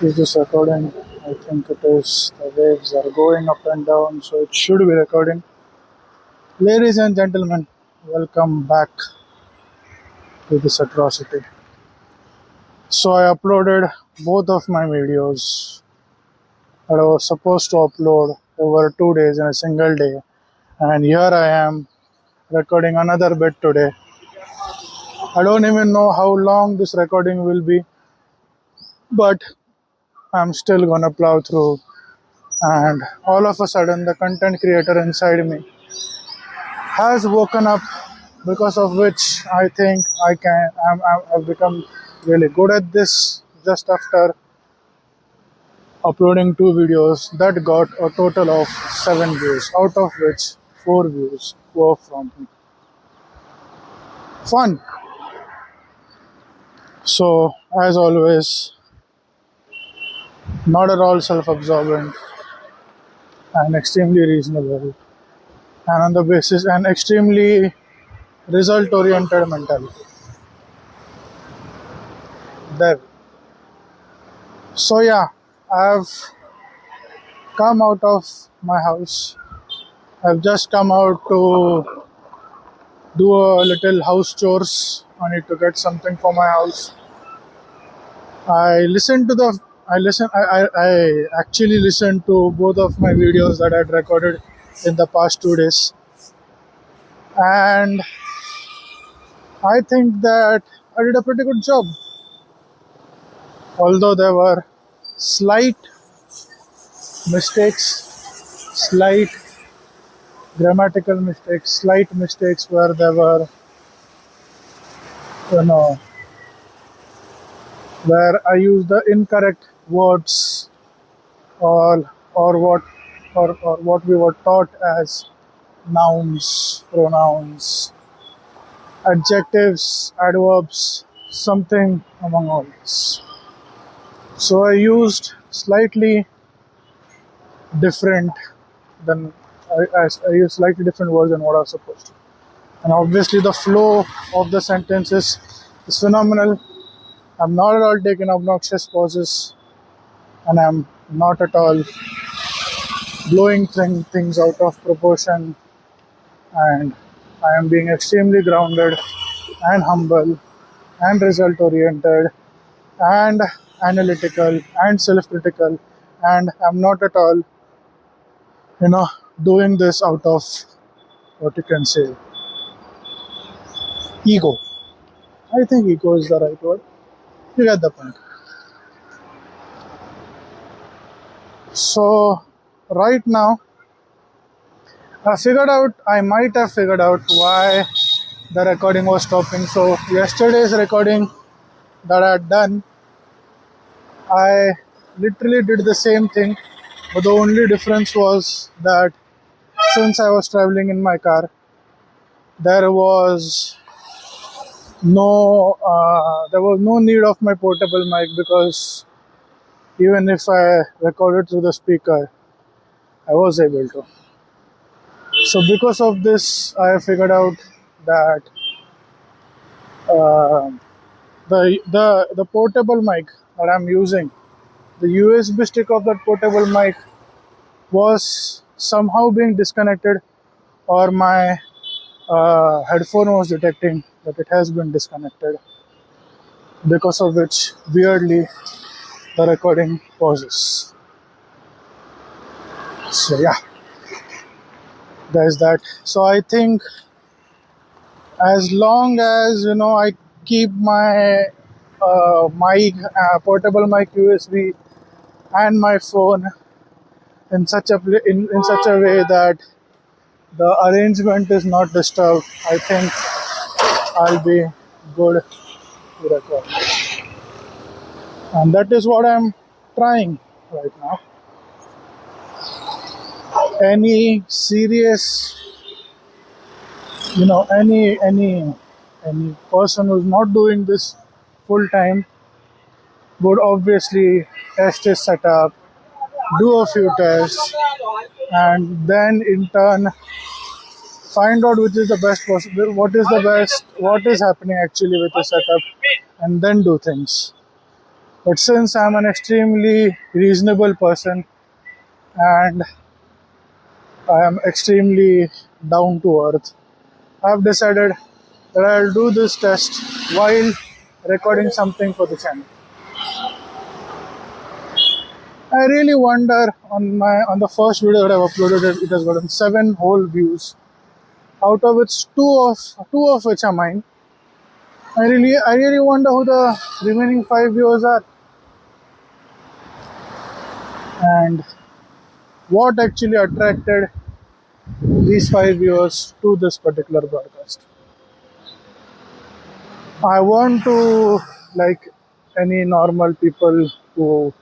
Is this recording? I think it is. The waves are going up and down, so it should be recording. Ladies and gentlemen, welcome back to this atrocity. So, I uploaded both of my videos that I was supposed to upload over 2 days in a single day, and here I am recording another bit today. I don't even know how long this recording will be, but I'm still gonna plow through. And all of a sudden, the content creator inside me has woken up, because of which I think I've become really good at this just after uploading 2 videos that got a total of 7 views, out of which 4 views were from me. Fun. So, as always, not at all self-absorbent and extremely reasonable, and on the basis and extremely result-oriented mentality. There. So yeah, I've come out of my house. I've just come out to do a little house chores. I need to get something for my house. I listened to the I actually listened to both of my videos that I'd recorded in the past 2 days, and I think that I did a pretty good job. Although there were slight mistakes, slight grammatical mistakes, slight mistakes where there were, you know, where I used the incorrect words, or what we were taught as nouns, pronouns, adjectives, adverbs, something among all this. So I used slightly different than I used slightly different words than what I was supposed to. And obviously the flow of the sentences is phenomenal. I'm not at all taking obnoxious pauses, and I'm not at all blowing things out of proportion, and I am being extremely grounded and humble and result oriented and analytical and self critical, and I'm not at all, you know, doing this out of what you can say ego. I think ego is the right word. You get the point. So, right now, I might have figured out why the recording was stopping. So, yesterday's recording that I had done, I literally did the same thing, but the only difference was that since I was traveling in my car, there was there was no need of my portable mic, because even if I recorded through the speaker, I was able to. So because of this, I figured out that uh, the portable mic that I'm using, the USB stick of that portable mic was somehow being disconnected, or my headphone was detecting that it has been disconnected, because of which weirdly the recording pauses. So yeah, there's that. So I think as long as I keep my portable mic USB and my phone in in such a way that the arrangement is not disturbed, I think I'll be good to record. And that is what I'm trying right now. Any serious, any person who's not doing this full time would obviously test his setup, do a few tests, and then in turn find out which is the best possible, what is happening actually with the setup, and then do things. But since I'm an extremely reasonable person and I am extremely down to earth, I've decided that I'll do this test while recording something for the channel. I really wonder on the first video that I've uploaded, it has gotten 7 whole views, out of which two of which are mine. I really wonder who the remaining 5 viewers are and what actually attracted these 5 viewers to this particular broadcast. I want to, like any normal people who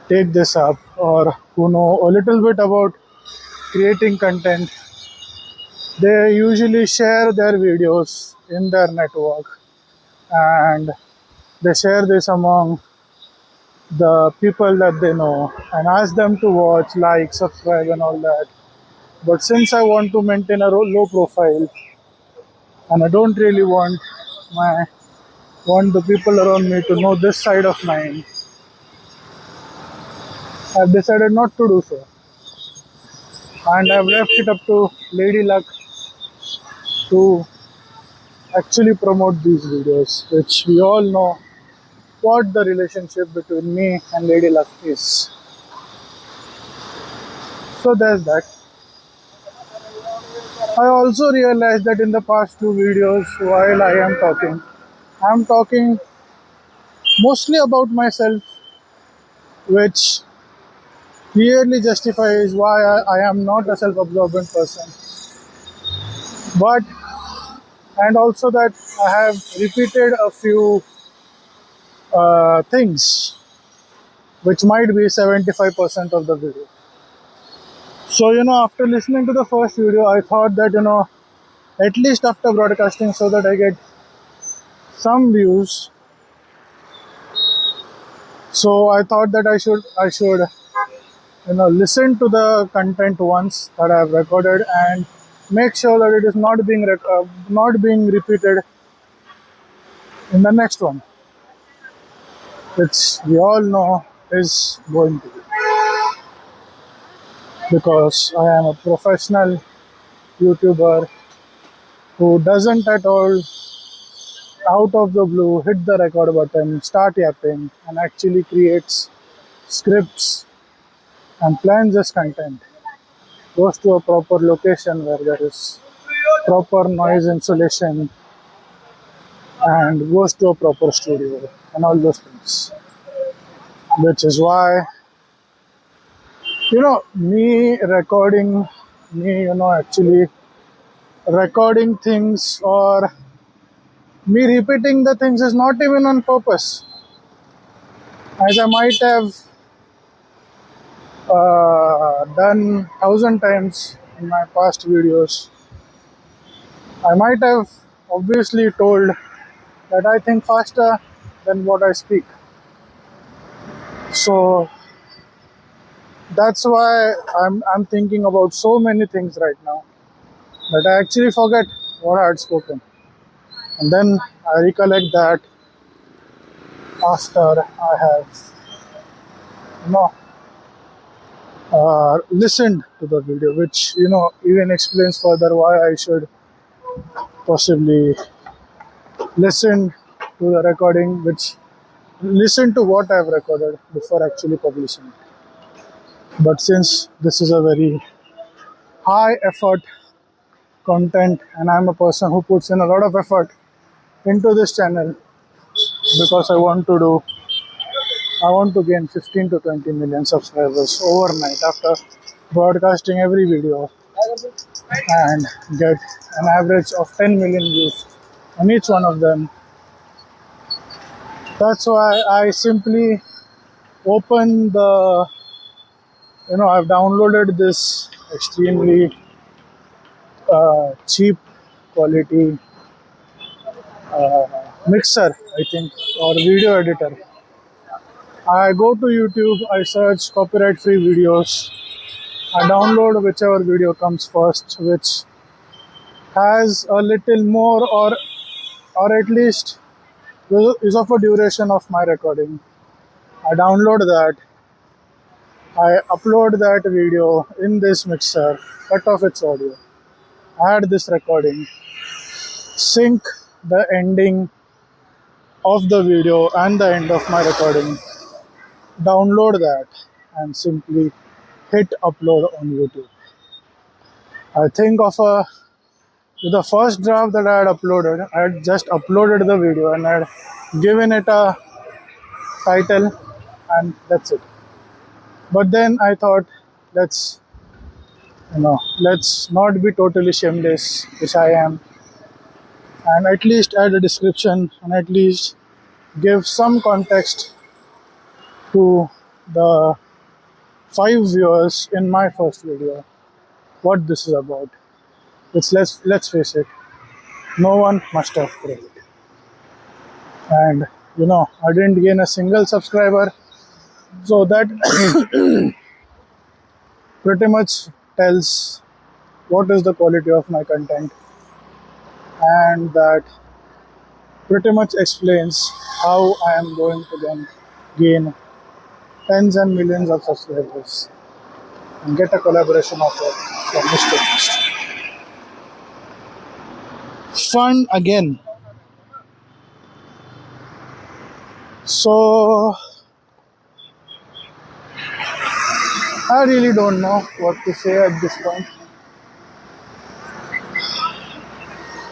take this up or who know a little bit about creating content, they usually share their videos in their network and they share this among the people that they know and ask them to watch, like, subscribe, and all that. But since I want to maintain a low profile and I don't really my want the people around me to know this side of mine, I've decided not to do so. And I've left it up to Lady Luck to actually promote these videos, which we all know what the relationship between me and Lady Luck is. So there's that. I also realized that in the past 2 videos, while I'm talking mostly about myself, which clearly justifies why I am not a self-absorbent person. But, and also that I have repeated a few things, which might be 75% of the video. So, after listening to the first video, I thought that, at least after broadcasting, so that I get some views. So I thought that I should listen to the content once that I have recorded and make sure that it is not being repeated in the next one, which we all know is going to be, because I am a professional YouTuber who doesn't at all out of the blue hit the record button, start yapping, and actually creates scripts and plans this content, goes to a proper location where there is proper noise insulation and goes to a proper studio and all those things. Which is why, me recording, actually recording things or me repeating the things is not even on purpose. As I might have done 1,000 times in my past videos, I might have obviously told that I think faster than what I speak. So that's why I'm thinking about so many things right now that I actually forget what I had spoken. And then I recollect that after I have, you know, listened to the video, which, even explains further why I should possibly listen to the recording, which listen to what I've recorded before actually publishing it. But since this is a very high effort content and I'm a person who puts in a lot of effort into this channel because I want to gain 15 to 20 million subscribers overnight after broadcasting every video and get an average of 10 million views on each one of them. That's why I simply open I've downloaded this extremely cheap quality mixer, I think, or video editor. I go to YouTube, I search copyright free videos, I download whichever video comes first, which has a little more or at least is of a duration of my recording. I download that, I upload that video in this mixer, cut off its audio, add this recording, sync the ending of the video and the end of my recording, download that, and simply hit upload on YouTube. I think of the first draft that I had uploaded, I had just uploaded the video and I had given it a title, and that's it. But then I thought, let's let's not be totally shameless, which I am, and at least add a description and at least give some context to the 5 viewers in my first video what this is about. Which let's face it, no one must have prayed. And I didn't gain a single subscriber, so that pretty much tells what is the quality of my content, and that pretty much explains how I am going to then gain tens and millions of subscribers and get a collaboration offer from Mr. Beast. Fun again. So I really don't know what to say at this point.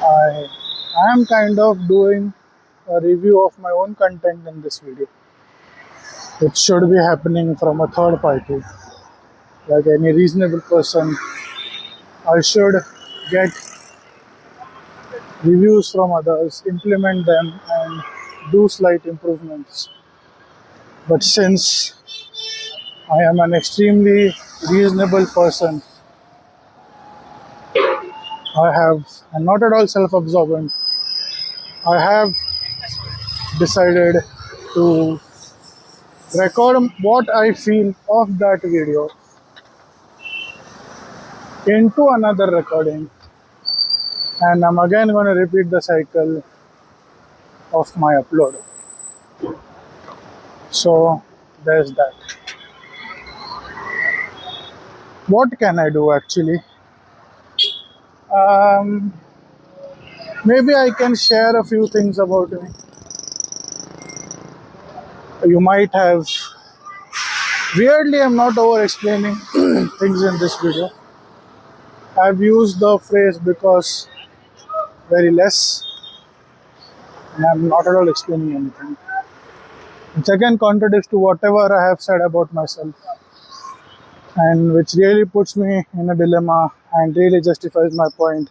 I am kind of doing a review of my own content in this video. It should be happening from a third party. Like any reasonable person, I should get reviews from others, implement them, and do slight improvements. But since I am an extremely reasonable person, I'm not at all self-absorbent. I have decided to record what I feel of that video into another recording, and I'm again going to repeat the cycle of my upload. So there's that. What can I do actually? Maybe I can share a few things about me. You might have. Weirdly, I'm not over explaining things in this video. I've used the phrase because very less, and I'm not at all explaining anything. Which again contradicts to whatever I have said about myself, and which really puts me in a dilemma and really justifies my point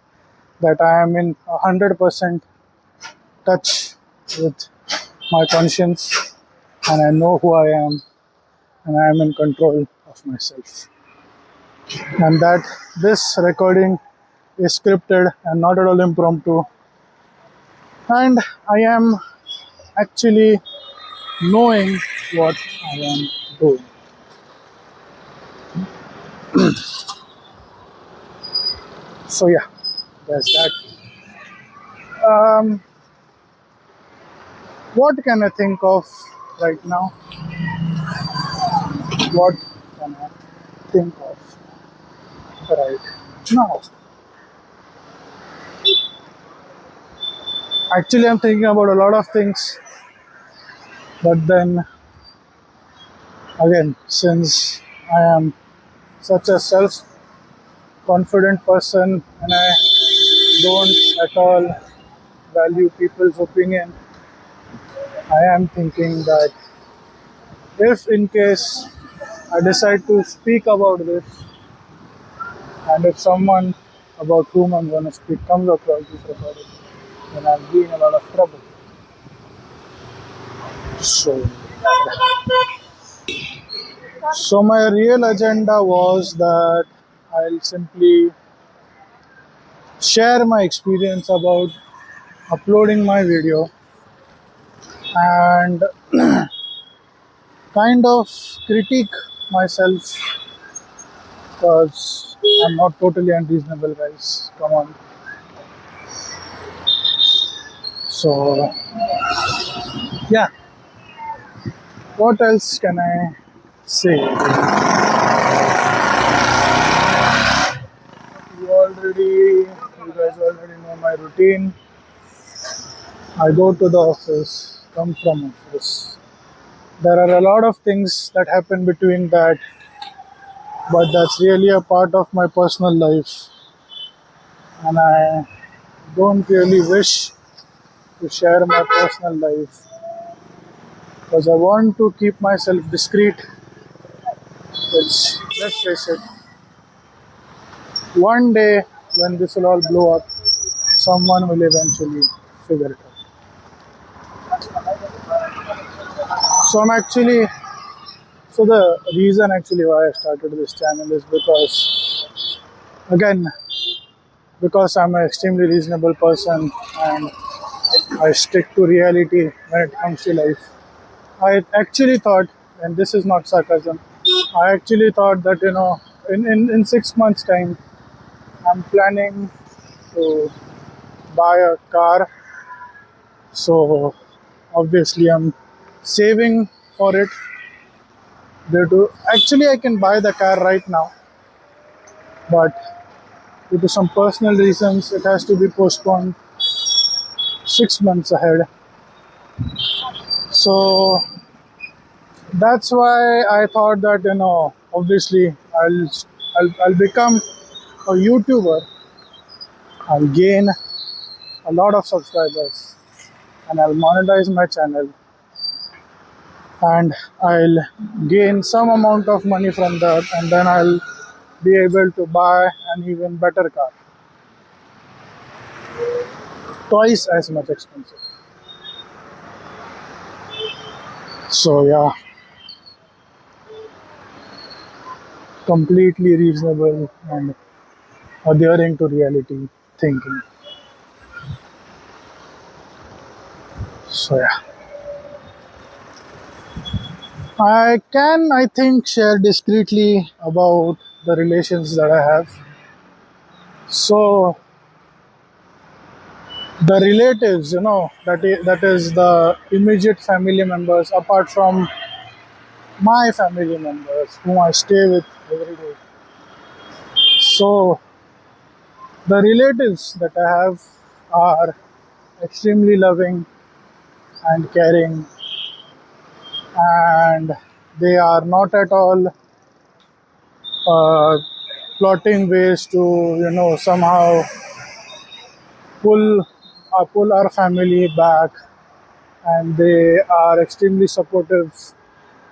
that I am in 100% touch with my conscience, and I know who I am, and I am in control of myself. And that this recording is scripted and not at all impromptu, and I am actually knowing what I am doing. So yeah, there's that. What can I think of right now? What can I think of right now? Actually, I'm thinking about a lot of things, but then again, since I am such a self-confident person and I don't at all value people's opinion, I am thinking that if in case I decide to speak about this, and if someone about whom I'm going to speak comes across this recording, then I'll be in a lot of trouble. So my real agenda was that I'll simply share my experience about uploading my video and kind of critique myself, because I'm not totally unreasonable, guys. Come on. So Yeah, what else can I say? You guys already know my routine. I go to the office, come from office. There are a lot of things that happen between that, but that's really a part of my personal life, and I don't really wish to share my personal life because I want to keep myself discreet. Which, let's face it, one day when this will all blow up, someone will eventually figure it out. So the reason actually why I started this channel is again, because I'm an extremely reasonable person and I stick to reality when it comes to life. I actually thought, and this is not sarcasm, I actually thought that, in 6 months' time, I'm planning to buy a car. So obviously, I'm saving for it. Actually, I can buy the car right now, but due to some personal reasons, it has to be postponed 6 months ahead. So that's why I thought that, obviously I'll become a YouTuber. I'll gain a lot of subscribers and I'll monetize my channel and I'll gain some amount of money from that, and then I'll be able to buy an even better car, twice as much expensive. So yeah, completely reasonable and adhering to reality thinking. So yeah, I think, share discreetly about the relations that I have. So the relatives, that is the immediate family members apart from my family members whom I stay with every day. So the relatives that I have are extremely loving and caring, and they are not at all uh, plotting ways to, somehow pull pull our family back, and they are extremely supportive,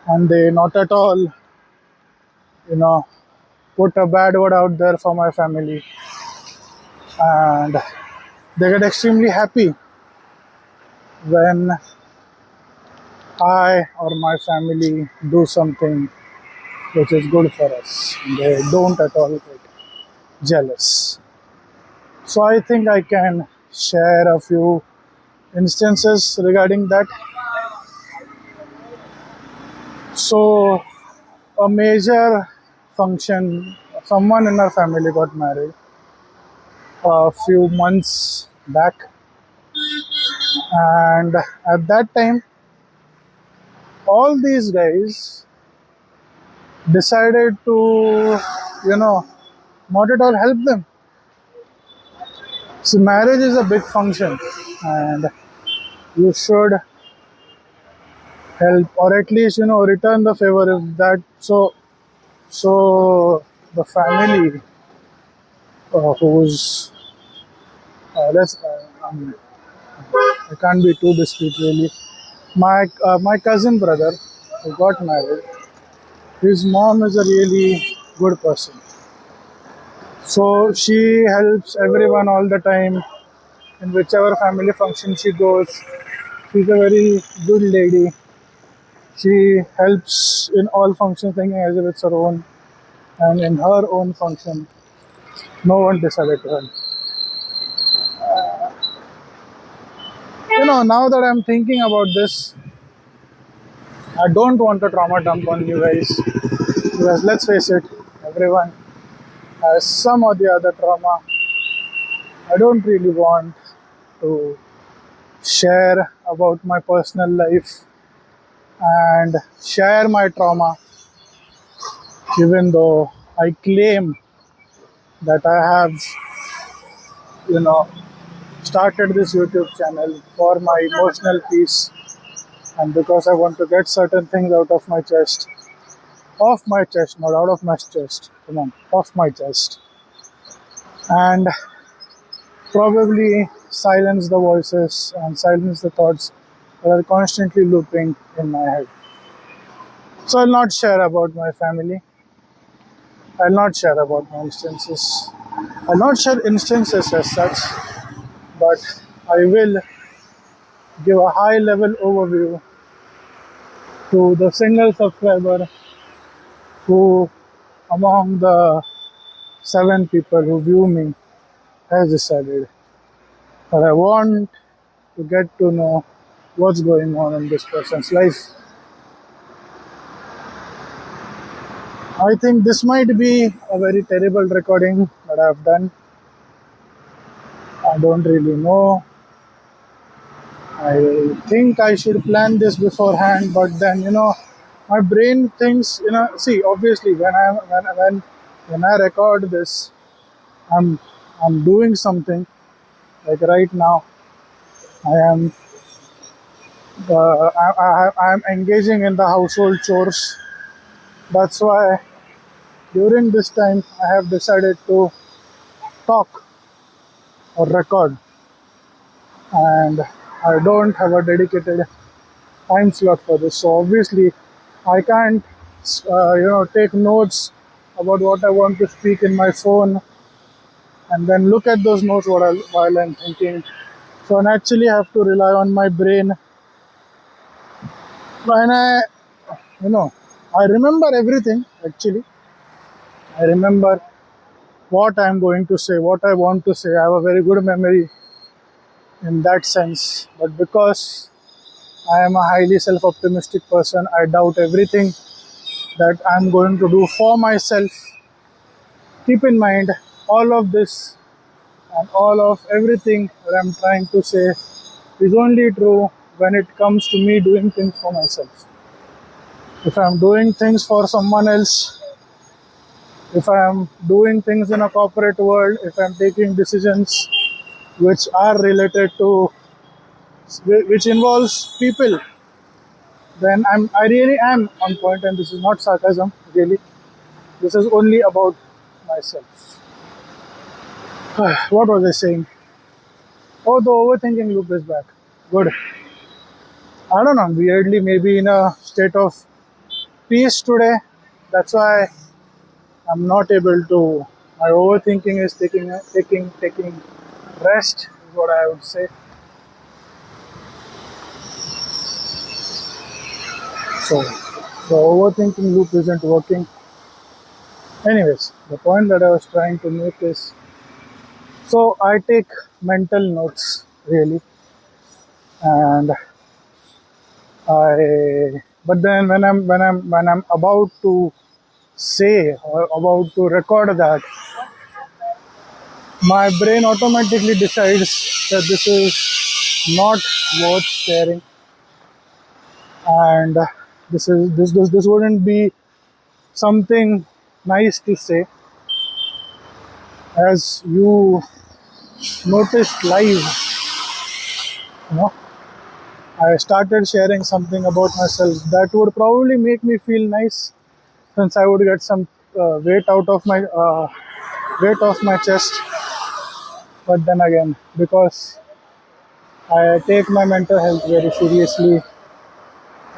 and they not at all, you know put a bad word out there for my family, and they get extremely happy when I or my family do something which is good for us. They don't at all get jealous. So I think I can share a few instances regarding that. So a major function, someone in our family got married a few months back, and at that time all these guys decided to, you know not at all help them. So marriage is a big function, and you should help, or at least, return the favor if that. So the family, who's let's I can't be too discreet really. My cousin brother who got married, his mom is a really good person. So she helps everyone all the time in whichever family function she goes. She's a very good lady. She helps in all functions, thinking as if it's her own, and in her own function, no one decided to help. Now that I'm thinking about this, I don't want to trauma dump on you guys, because let's face it, everyone has some or the other trauma. I don't really want to share about my personal life, and share my trauma, even though I claim that I have, you know, started this YouTube channel for my emotional peace and because I want to get certain things out of my chest, off my chest, not out of my chest, come on, off my chest, and probably silence the voices and silence the thoughts that are constantly looping in my head. So I'll not share about my family. I'll not share about my instances. I'll not share instances as such, but I will give a high level overview to the single subscriber who, among the 7 people who view me, has decided that I want to get to know what's going on in this person's life. I think this might be a very terrible recording that I've done. I don't really know. I think I should plan this beforehand, but then my brain thinks see, obviously when I record this, I'm I'm doing something. Like right now, I am I'm engaging in the household chores. That's why during this time I have decided to talk or record, and I don't have a dedicated time slot for this. So obviously, I can't take notes about what I want to speak in my phone and then look at those notes while I'm thinking. So I naturally have to rely on my brain. When you know, I remember everything actually. I remember what I'm going to say, what I want to say. I have a very good memory in that sense. But because I am a highly self optimistic person, I doubt everything that I'm going to do for myself. Keep in mind, all of this and all of everything that I'm trying to say is only true when it comes to me doing things for myself. If I'm doing things for someone else, if I'm doing things in a corporate world, if I'm taking decisions which are related to, which involves people, then I really am on point, and this is not sarcasm, really. This is only about myself. What was I saying? Oh, the overthinking loop is back. Good. I don't know, I'm weirdly maybe in a state of peace today. That's why I'm not able to. My overthinking is taking rest, is what I would say. So the overthinking loop isn't working. Anyways, the point that I was trying to make is, so I take mental notes really, and but then when I'm about to say or about to record that, my brain automatically decides that this is not worth sharing, and this wouldn't be something nice to say. As you noticed live, you know I started sharing something about myself that would probably make me feel nice, since I would get some weight off my chest. But then again, because I take my mental health very seriously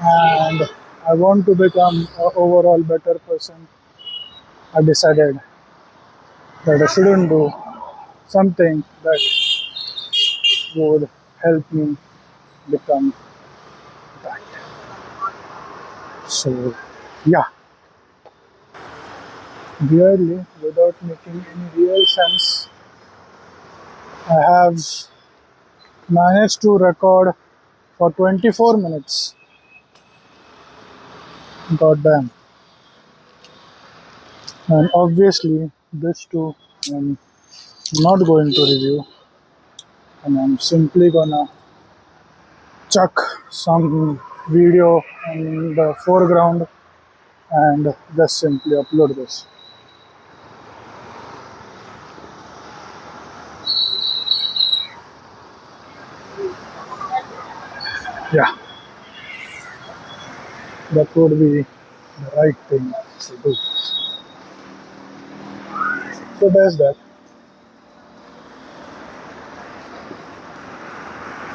and I want to become an overall better person, I decided that I shouldn't do something that would help me become that. So, yeah, weirdly, without making any real sense, I have managed to record for 24 minutes. God damn. And obviously, this too, I'm not going to review, and I'm simply gonna chuck some video in the foreground and just simply upload this. Yeah, that would be the right thing to do. So there's that.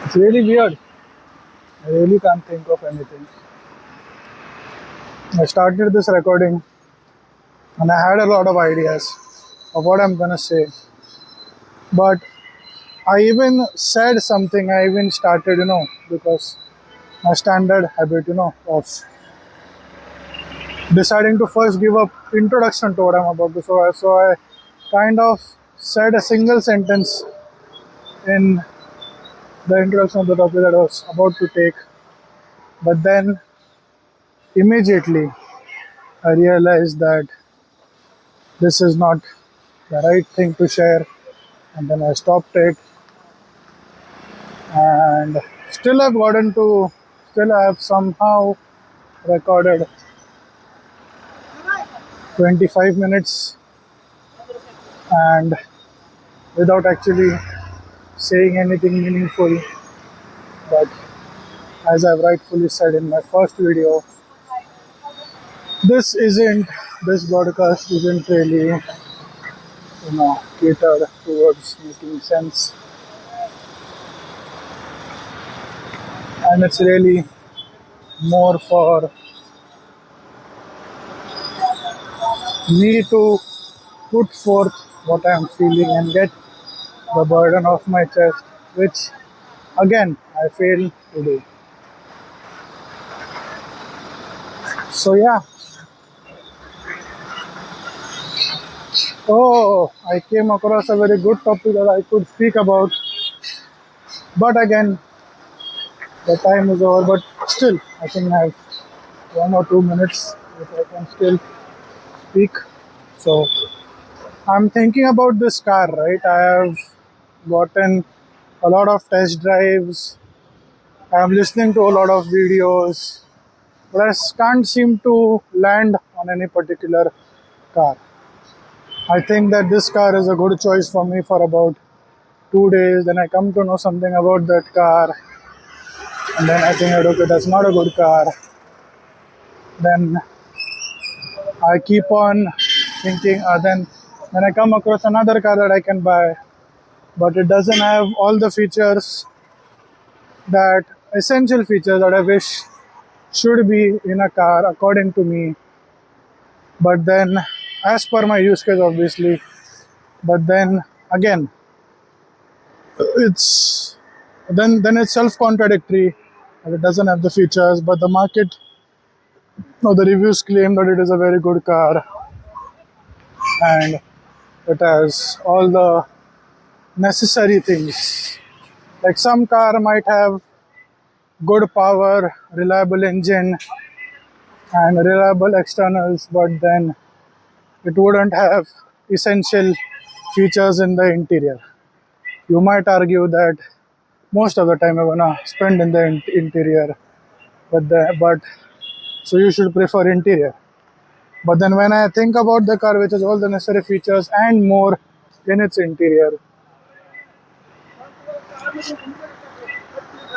It's really weird. I really can't think of anything. I started this recording and I had a lot of ideas of what I'm gonna say, but I even said something. I even started, because my standard habit, of deciding to first give a introduction to what I'm about to say. So I kind of said a single sentence in the introduction of the topic that I was about to take, but then immediately I realized that this is not the right thing to share, and then I stopped it, and still I have somehow recorded 25 minutes and without actually saying anything meaningful. But as I've rightfully said in my first video, this broadcast isn't really, catered towards making sense, and it's really more for me to put forth what I'm feeling and get the burden off my chest, which again I fail to do. So yeah. Oh, I came across a very good topic that I could speak about, but again, the time is over. But still, I think I have 1 or 2 minutes which I can still speak. So I'm thinking about this car, right? I have gotten a lot of test drives. I'm listening to a lot of videos, but I can't seem to land on any particular car. I think that this car is a good choice for me for about 2 days. Then I come to know something about that car, and then I think that okay, that's not a good car. Then I keep on thinking, then I come across another car that I can buy, but it doesn't have all the features, that essential features that I wish should be in a car according to me. But then, as per my use case, obviously, but then again, it's then it's self-contradictory. And it doesn't have the features, but the market or the reviews claim that it is a very good car and it has all the necessary things. Like some car might have good power, reliable engine, and reliable externals, but then it wouldn't have essential features in the interior. You might argue that most of the time I wanna spend in the interior, but so you should prefer interior. But then when I think about the car which has all the necessary features and more in its interior,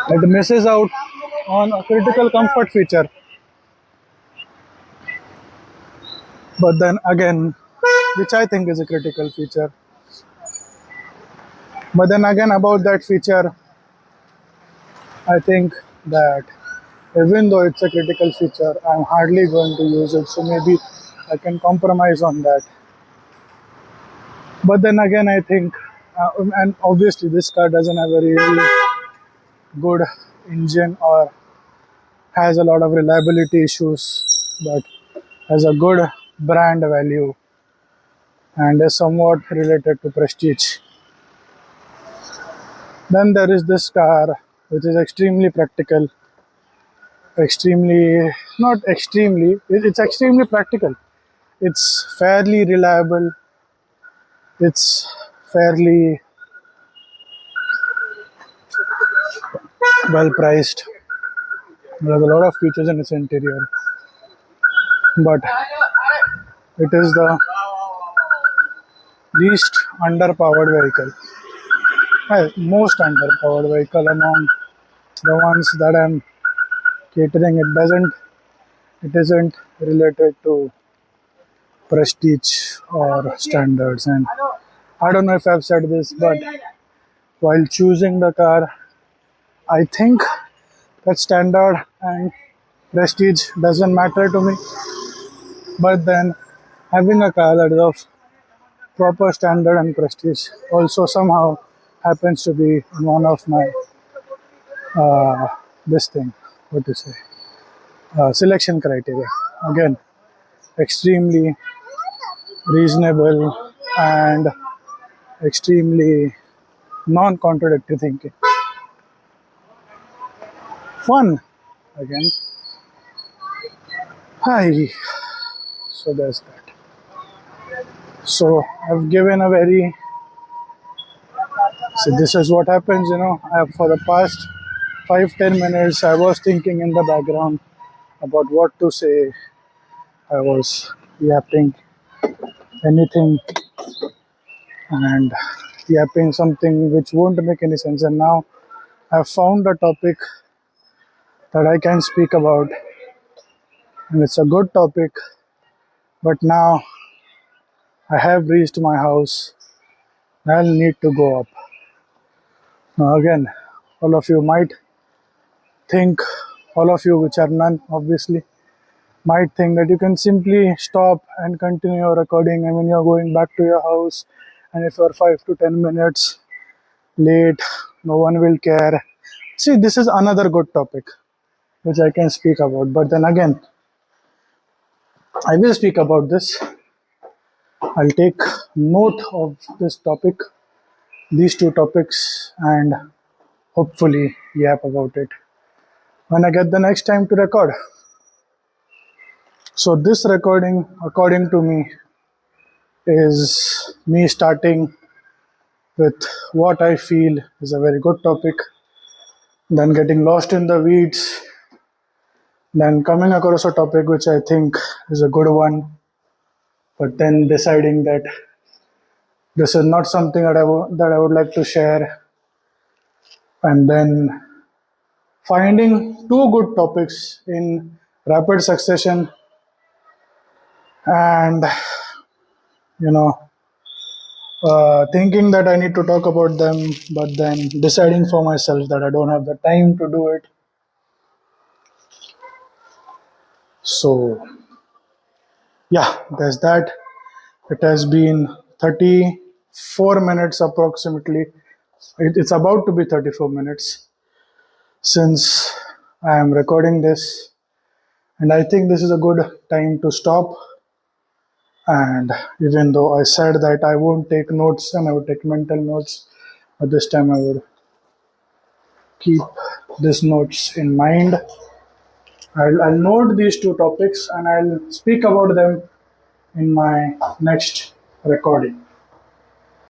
it misses out on a critical comfort feature. But then again, which I think is a critical feature. But then again, about that feature, I think that even though it's a critical feature, I'm hardly going to use it. So maybe I can compromise on that. But then again, I think, and obviously, this car doesn't have a really good engine or has a lot of reliability issues, but has a good brand value and is somewhat related to prestige. Then there is this car which is extremely practical, extremely, not extremely, it's extremely practical. It's fairly reliable, it's fairly well priced, There's a lot of features in its interior, but it is the least underpowered vehicle. Most underpowered vehicle among the ones that I'm catering. It isn't related to prestige or standards. And I don't know if I've said this, but while choosing the car, I think that standard and prestige doesn't matter to me. But then having a car that is of proper standard and prestige also somehow happens to be one of my uh, this thing, what to say, selection criteria. Again, extremely reasonable and extremely non-contradictory thinking. Fun again. Hi. So there's that. So I've given a very. So this is what happens, for the past 5-10 minutes, I was thinking in the background about what to say. I was yapping anything and yapping something which won't make any sense. And now I've found a topic that I can speak about, and it's a good topic. But now I have reached my house. I'll need to go up. Now again, all of you might think, all of you which are none, obviously, might think that you can simply stop and continue your recording. I mean, you're going back to your house, and if you're 5 to 10 minutes late, no one will care. See, this is another good topic which I can speak about. But then again, I will speak about this. I'll take note of this topic, these two topics, and hopefully yap about it when I get the next time to record. So, this recording, according to me, is me starting with what I feel is a very good topic, then getting lost in the weeds, then coming across a topic which I think is a good one, but then deciding that this is not something that I would like to share, and then finding two good topics in rapid succession, and you know thinking that I need to talk about them, but then deciding for myself that I don't have the time to do it. So yeah, there's that. It has been 34 minutes approximately. It's about to be 34 minutes since I am recording this, and I think this is a good time to stop. And even though I said that I won't take notes and I would take mental notes, but this time I would keep these notes in mind. I'll note these two topics and I'll speak about them in my next recording.